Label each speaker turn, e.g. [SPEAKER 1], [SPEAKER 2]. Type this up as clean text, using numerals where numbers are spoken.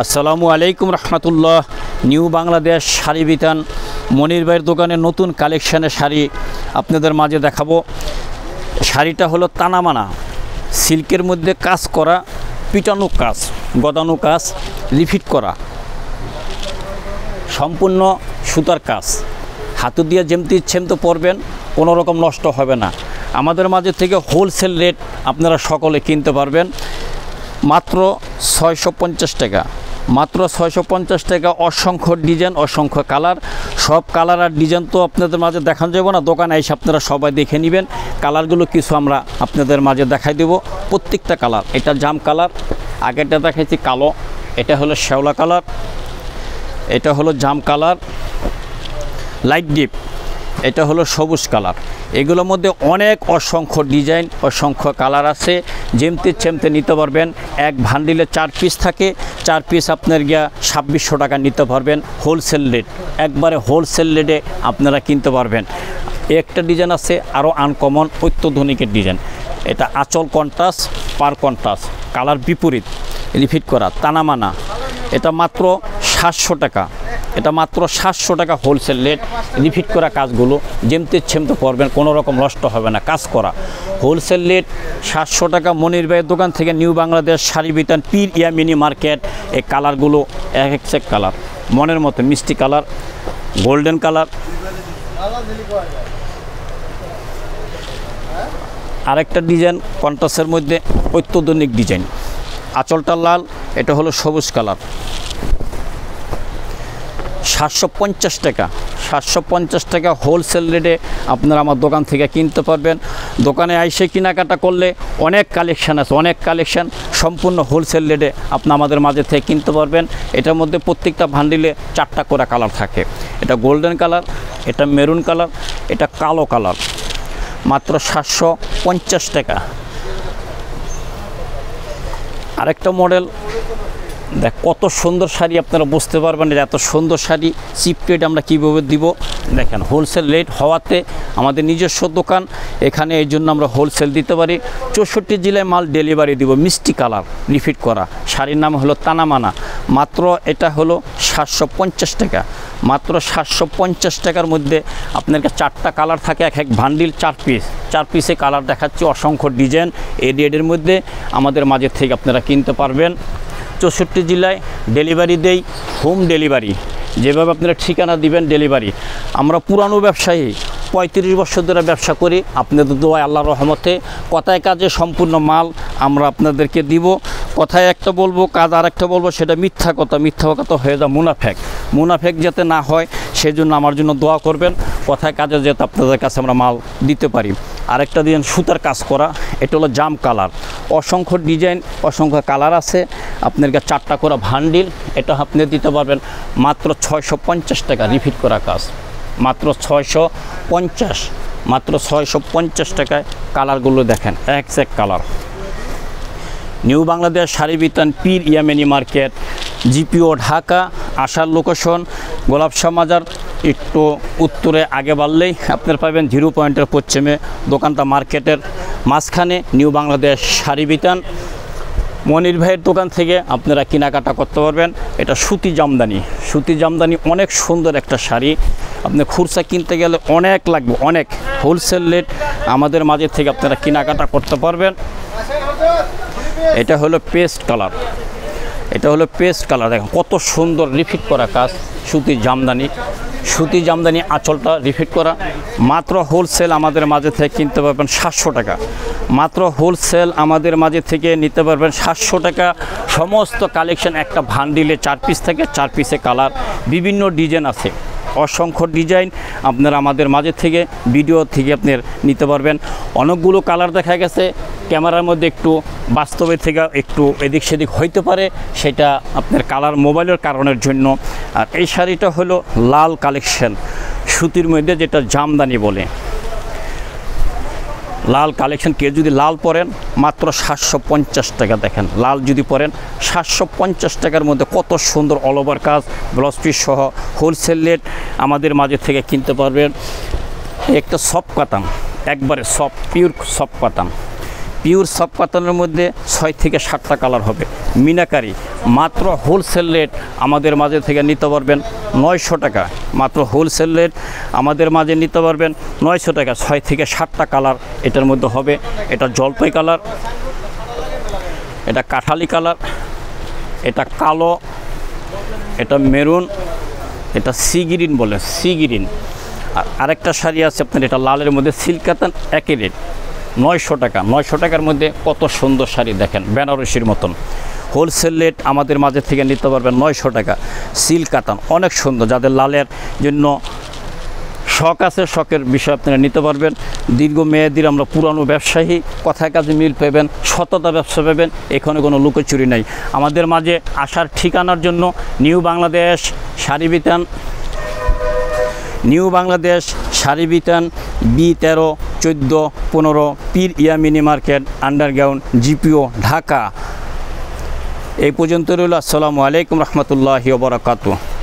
[SPEAKER 1] আসসালামু আলাইকুম রহমতুল্লাহ। নিউ বাংলাদেশ শাড়ি বিতান মনির ভাইয়ের দোকানে নতুন কালেকশানের শাড়ি আপনাদের মাঝে দেখাবো। শাড়িটা হলো তানামানা সিল্কের মধ্যে কাজ করা, পিটানো কাজ, গদানো কাজ, রিফিট করা, সম্পূর্ণ সুতার কাজ। হাতু দিয়ে যেমতি ইচ্ছেম তো পরবেন, কোনো রকম নষ্ট হবে না। আমাদের মাঝে থেকে হোলসেল রেট আপনারা সকলে কিনতে পারবেন মাত্র 650 টাকা। মাত্র 650 টাকা। অসংখ্য ডিজাইন, অসংখ্য কালার। সব কালার আর ডিজাইন তো আপনাদের মাঝে দেখানো যাবে না, দোকানে এসে আপনারা সবাই দেখে নেবেন। কালারগুলো কিছু আমরা আপনাদের মাঝে দেখাই দেব, প্রত্যেকটা কালার। এটা জাম কালার, আগেরটা দেখাইছি কালো, এটা হলো শ্যাওলা কালার, এটা হলো জাম কালার, লাইট ডিপ, এটা হলো সবুজ কালার। এগুলোর মধ্যে অনেক অসংখ্য ডিজাইন, অসংখ্য কালার আছে। যেমতে চেমতে নিতে পারবেন। এক ভান্ডিলে 4 পিস থাকে, 4 পিস আপনার গিয়া 2600 টাকা নিতে পারবেন হোলসেল রেট। একবারে হোলসেল রেটে আপনারা কিনতে পারবেন। একটা ডিজাইন আছে আরও আনকমন, অত্যাধুনিকের ডিজাইন। এটা আঁচল কন্ট্রাস্ট, পার কন্ট্রাস্ট, কালার বিপরীত, রিফিট করা, তানামানা। এটা মাত্র 700 টাকা। এটা মাত্র 700 টাকা হোলসেল রেট। রিফিট করা কাজগুলো যেমতে ছেমতে পরবেন, কোনো রকম নষ্ট হবে না। কাজ করা হোলসেল রেট 700 টাকা মনির ভাইয়ের দোকান থেকে, নিউ বাংলাদেশ শাড়ি বিতান, পীর ইয়ামিনী মার্কেট। এই কালারগুলো এক এক কালার, মনের মতো মিষ্টি কালার, গোল্ডেন কালার। আরেকটা ডিজাইন কন্ট্রাস্টের মধ্যে অত্যাধুনিক ডিজাইন, আঁচলটা লাল, এটা হলো সবুজ কালার। 750 টাকা। 750 টাকা হোলসেল রেটে আপনারা আমার দোকান থেকে কিনতে পারবেন। দোকানে আইসে কেনাকাটা করলে অনেক কালেকশান আছে, অনেক কালেকশান। সম্পূর্ণ হোলসেল রেটে আপনি আমাদের মাঝে থেকে কিনতে পারবেন। এটার মধ্যে প্রত্যেকটা ভান্ডিলে 4টা করে কালার থাকে। এটা গোল্ডেন কালার, এটা মেরুন কালার, এটা কালো কালার। মাত্র 750 টাকা। আরেকটা মডেল দেখ, কত সুন্দর শাড়ি। আপনারা বুঝতে পারবেন এত সুন্দর শাড়ি চিপ রেট আমরা কীভাবে দিব। দেখেন হোলসেল রেট হওয়াতে আমাদের নিজস্ব দোকান এখানে, এই জন্য আমরা হোলসেল দিতে পারি। 64 জেলায় মাল ডেলিভারি দিব। মিষ্টি কালার, রিফিট করা শাড়ির নাম হলো তানামানা। মাত্র এটা হলো 750 টাকা। মাত্র 750 টাকার মধ্যে আপনাকে 4টা কালার থাকে, এক এক ভান্ডিল 4 পিস। 4 পিসে কালার দেখাচ্ছি, অসংখ্য ডিজাইন। এই রেটের মধ্যে আমাদের মাঝে থেকে আপনারা কিনতে পারবেন। 64 জেলায় ডেলিভারি দেই, হোম ডেলিভারি। যেভাবে আপনারা ঠিকানা দিবেন ডেলিভারি। আমরা পুরানো ব্যবসায়ী, 35 বছর ধরে ব্যবসা করি। আপনাদের দোয়ায় আল্লাহর রহমতে কথায় কাজে সম্পূর্ণ মাল আমরা আপনাদেরকে দিব। কথায় একটা বলবো, কাজ আর একটা বলবো, সেটা মিথ্যা কথা। মিথ্যা কথা হয়ে যায় মুনাফেক। মুনাফেক যাতে না হয় সেই জন্য আমার জন্য দোয়া করবেন। কথায় কাজে যাতে আপনাদের কাছে আমরা মাল দিতে পারি। আরেকটা ডিজাইন সুতার কাজ করা, এটা হলো জাম কালার। অসংখ্য ডিজাইন, অসংখ্য কালার আছে। আপনাদেরকে 4টা করে ভান্ডিল, এটা আপনি দিতে পারবেন মাত্র 650 টাকা। রিফিট করা কাজ মাত্র 650। মাত্র 650 টাকায় কালারগুলো দেখেন, এক কালার। নিউ বাংলাদেশ শাড়ি বিতান, পীর ইয়ামিনী মার্কেট, জিপিও ঢাকা। আসার লোকেশন গোলাপশাহ মাজার, একটু উত্তরে আগে বাড়লেই আপনারা পাবেন 0 পয়েন্টের পশ্চিমে। দোকানটা মার্কেটের মাঝখানে। নিউ বাংলাদেশ শাড়ি বিতান মনির ভাইয়ের দোকান থেকে আপনারা কেনাকাটা করতে পারবেন। এটা সুতি জামদানি। সুতি জামদানি অনেক সুন্দর একটা শাড়ি। আপনি খুচরা কিনতে গেলে অনেক লাগবে, অনেক। হোলসেল রেট আমাদের মাঝে থেকে আপনারা কেনাকাটা করতে পারবেন। এটা হলো পেস্ট কালার। এটা হলো পেস্ট কালার। দেখেন কত সুন্দর রিফিট করা কাজ, সুতি জামদানি। সুতি জামদানি, আঁচলটা রিফিট করা। মাত্র হোলসেল আমাদের মাঝে থেকে কিনতে পারবেন 700 টাকা। মাত্র হোলসেল আমাদের মাঝে থেকে নিতে পারবেন 700 টাকা। সমস্ত কালেকশন একটা ভান্ডিলে 4 পিস থেকে, 4 পিসে কালার, বিভিন্ন ডিজাইন আছে। অসংখ্য ডিজাইন আপনারা আমাদের মাঝে থেকে, ভিডিও থেকে আপনার নিতে পারবেন। অনেকগুলো কালার দেখা গেছে, ক্যামেরার মধ্যে একটু বাস্তবে থেকে একটু এদিক সেদিক হইতে পারে, সেটা আপনার কালার মোবাইলের কারণের জন্য। আর এই শাড়িটা হলো লাল কালেকশন, সুতির মধ্যে, যেটা জামদানি বলে। লাল কালেকশন। কেউ যদি লাল পরেন মাত্র 750 টাকা। দেখেন লাল যদি পরেন 750 টাকার মধ্যে কত সুন্দর অল ওভার কাজ, ব্লাউজ পিস সহ হোলসেল রেট আমাদের মাঝে থেকে কিনতে পারবেন। একটা সফট কাতান, একবারে সফট, পিওর সফট কাতান। পিওর সফট কটনের মধ্যে 6 থেকে 7টা কালার হবে। মিনাকারি মাত্র হোলসেল রেট আমাদের মাঝে থেকে নিতে পারবেন 900 টাকা। মাত্র হোলসেল রেট আমাদের মাঝে নিতে পারবেন 900 টাকা। 6 থেকে 7টা কালার এটার মধ্যে হবে। এটা জলপাই কালার, এটা কাঠালি কালার, এটা কালো, এটা মেরুন, এটা সি গ্রিন বলে, সি গ্রিন। আর আরেকটা শাড়ি আছে আপনার এটা লালের মধ্যে সিল্ক কাতান, একই রেট 900 টাকা। 900 টাকার মধ্যে কত সুন্দর শাড়ি দেখেন, বেনারসির মতন। হোলসেল রেট আমাদের মাঝে থেকে নিতে পারবেন 900 টাকা। সিল্ক কাতান অনেক সুন্দর, যাদের লালের জন্য শখ আছে, শখের বিষয় আপনারা নিতে পারবেন। দীর্ঘ মেয়াদির আমরা পুরানো ব্যবসায়ী, কথায় কাজে মিল পাবেন, সততা ব্যবসা পাবেন, এখানে কোনো লুকোচুরি নাই। আমাদের মাঝে আসার ঠিকানার জন্য নিউ বাংলাদেশ শাড়ি বিতান, নিউ বাংলাদেশ শাড়ি বিতান B13, 14, 15 পীর Yamini market, underground, GPO, Dhaka. এই পর্যন্ত রইল। আসসালামু আলাইকুম রহমতুল্লাহি ওয়া বারাকাতুহু।